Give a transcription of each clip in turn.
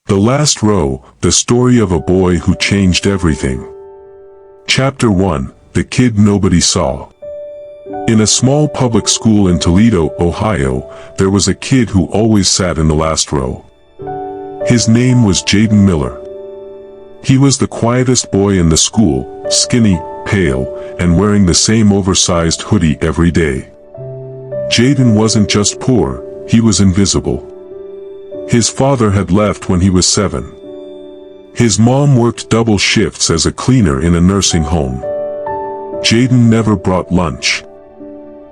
The Last Row, the story of a boy who changed everything. Chapter 1, The Kid Nobody Saw. In a small public school in Toledo, Ohio, there was a kid who always sat in the last row. His name was Jayden Miller. He was the quietest boy in the school, skinny, pale, and wearing the same oversized hoodie every day. Jayden wasn't just poor, he was invisible. His father had left when he was 7. His mom worked double shifts as a cleaner in a nursing home. Jayden never brought lunch.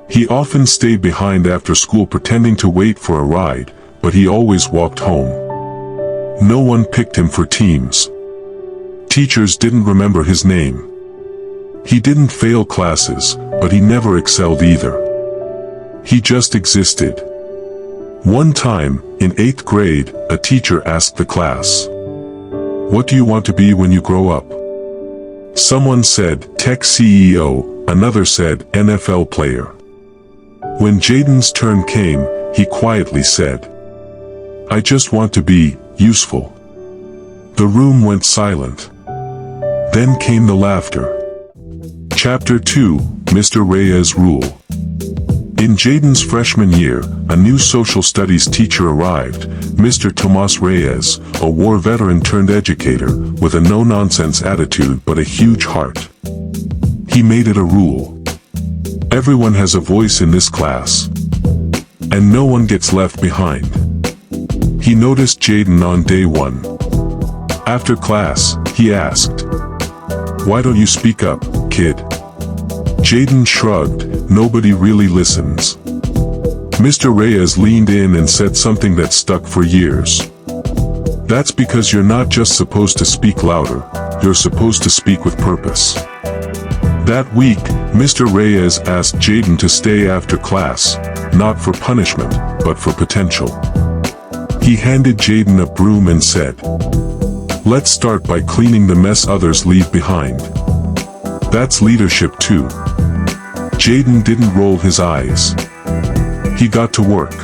He often stayed behind after school pretending to wait for a ride, but he always walked home. No one picked him for teams. Teachers didn't remember his name. He didn't fail classes, but he never excelled either. He just existed. One time, in 8th grade, a teacher asked the class, "What do you want to be when you grow up?" Someone said, "Tech CEO," another said, "NFL player." When Jayden's turn came, he quietly said, "I just want to be useful." The room went silent. Then came the laughter. Chapter 2, Mr. Reyes Rule. In Jayden's freshman year, a new social studies teacher arrived, Mr. Tomas Reyes, a war veteran turned educator, with a no-nonsense attitude but a huge heart. He made it a rule. Everyone has a voice in this class. And no one gets left behind. He noticed Jayden on day 1. After class, he asked, "Why don't you speak up, kid?" Jayden shrugged, "Nobody really listens." Mr. Reyes leaned in and said something that stuck for years. "That's because you're not just supposed to speak louder, you're supposed to speak with purpose." That week, Mr. Reyes asked Jayden to stay after class, not for punishment, but for potential. He handed Jayden a broom and said, "Let's start by cleaning the mess others leave behind." That's leadership too. Jayden didn't roll his eyes. He got to work.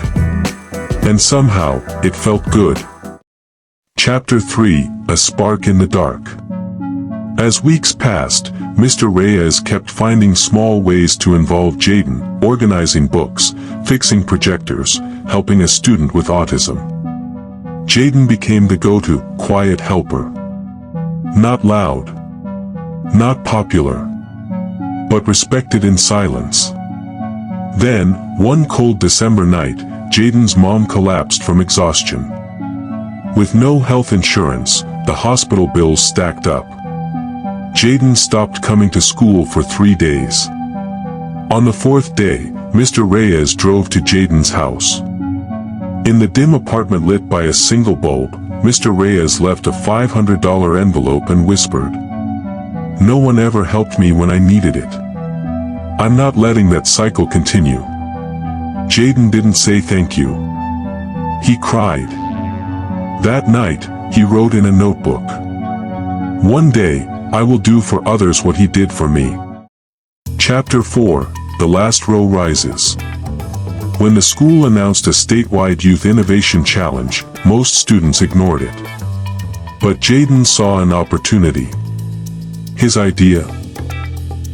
And somehow, it felt good. Chapter 3, A Spark in the Dark. As weeks passed, Mr. Reyes kept finding small ways to involve Jayden, organizing books, fixing projectors, helping a student with autism. Jayden became the go-to, quiet helper. Not loud. Not popular. But respected in silence. Then, one cold December night, Jayden's mom collapsed from exhaustion. With no health insurance, the hospital bills stacked up. Jayden stopped coming to school for 3 days. On the 4th day, Mr. Reyes drove to Jayden's house. In the dim apartment lit by a single bulb, Mr. Reyes left a $500 envelope and whispered, "No one ever helped me when I needed it. I'm not letting that cycle continue." Jayden didn't say thank you. He cried. That night, he wrote in a notebook, "One day, I will do for others what he did for me." Chapter 4, The Last Row Rises. When the school announced a statewide Youth Innovation Challenge, most students ignored it. But Jayden saw an opportunity. His idea?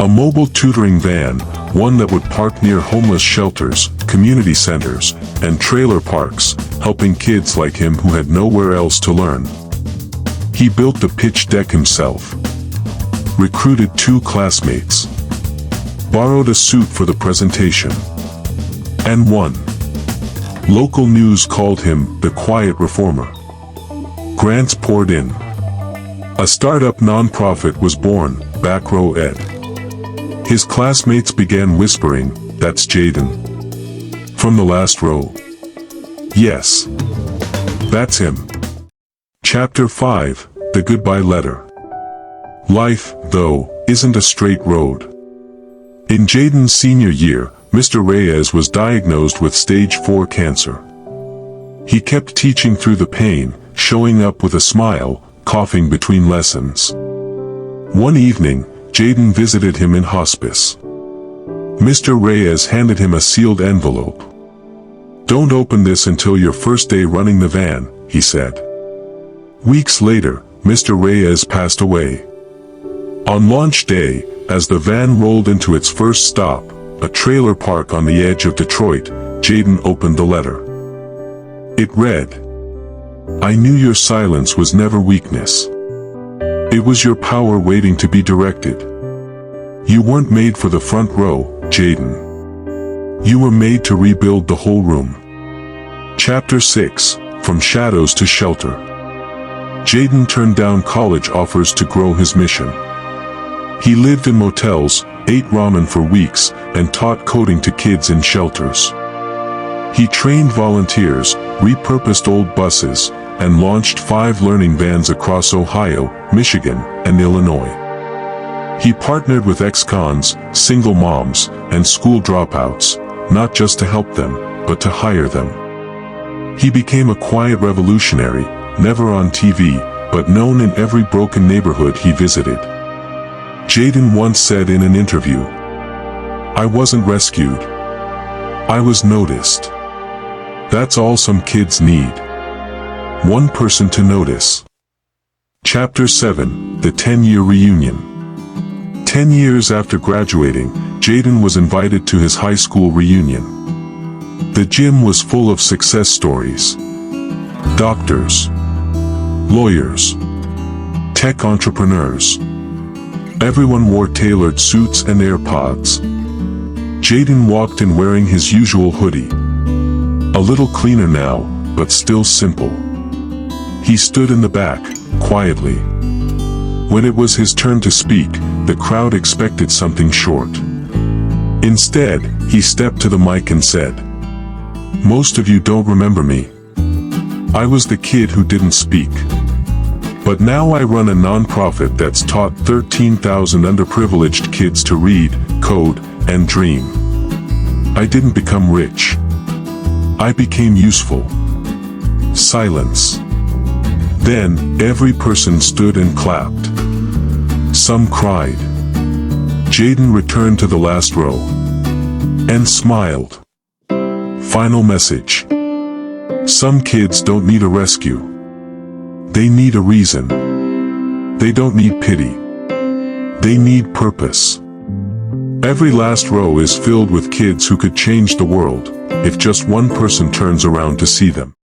A mobile tutoring van, one that would park near homeless shelters, community centers, and trailer parks, helping kids like him who had nowhere else to learn. He built the pitch deck himself. Recruited 2 classmates. Borrowed a suit for the presentation. And won. Local news called him the Quiet Reformer. Grants poured in. A startup nonprofit was born, Back Row Ed. His classmates began whispering, "That's Jayden. From the last row. Yes. That's him." Chapter 5, The Goodbye Letter. Life, though, isn't a straight road. In Jayden's senior year, Mr. Reyes was diagnosed with stage 4 cancer. He kept teaching through the pain, showing up with a smile, coughing between lessons. One evening, Jayden visited him in hospice. Mr. Reyes handed him a sealed envelope. "Don't open this until your first day running the van," he said. Weeks later, Mr. Reyes passed away. On launch day, as the van rolled into its first stop, a trailer park on the edge of Detroit, Jayden opened the letter. It read, "I knew your silence was never weakness. It was your power waiting to be directed. You weren't made for the front row, Jayden. You were made to rebuild the whole room." Chapter 6, From Shadows to Shelter. Jayden turned down college offers to grow his mission. He lived in motels, ate ramen for weeks, and taught coding to kids in shelters. He trained volunteers, repurposed old buses, and launched 5 learning vans across Ohio, Michigan, and Illinois. He partnered with ex-cons, single moms, and school dropouts, not just to help them, but to hire them. He became a quiet revolutionary, never on TV, but known in every broken neighborhood he visited. Jayden once said in an interview, "I wasn't rescued. I was noticed. That's all some kids need. One person to notice." Chapter 7, The 10-Year Reunion. 10 years after graduating, Jayden was invited to his high school reunion. The gym was full of success stories. Doctors, lawyers, tech entrepreneurs. Everyone wore tailored suits and AirPods. Jayden walked in wearing his usual hoodie. A little cleaner now, but still simple. He stood in the back, quietly. When it was his turn to speak, the crowd expected something short. Instead, he stepped to the mic and said, "Most of you don't remember me. I was the kid who didn't speak. But now I run a nonprofit that's taught 13,000 underprivileged kids to read, code, and dream. I didn't become rich. I became useful." Silence. Then, every person stood and clapped. Some cried. Jayden returned to the last row and smiled. Final message. Some kids don't need a rescue. They need a reason. They don't need pity. They need purpose. Every last row is filled with kids who could change the world, if just one person turns around to see them.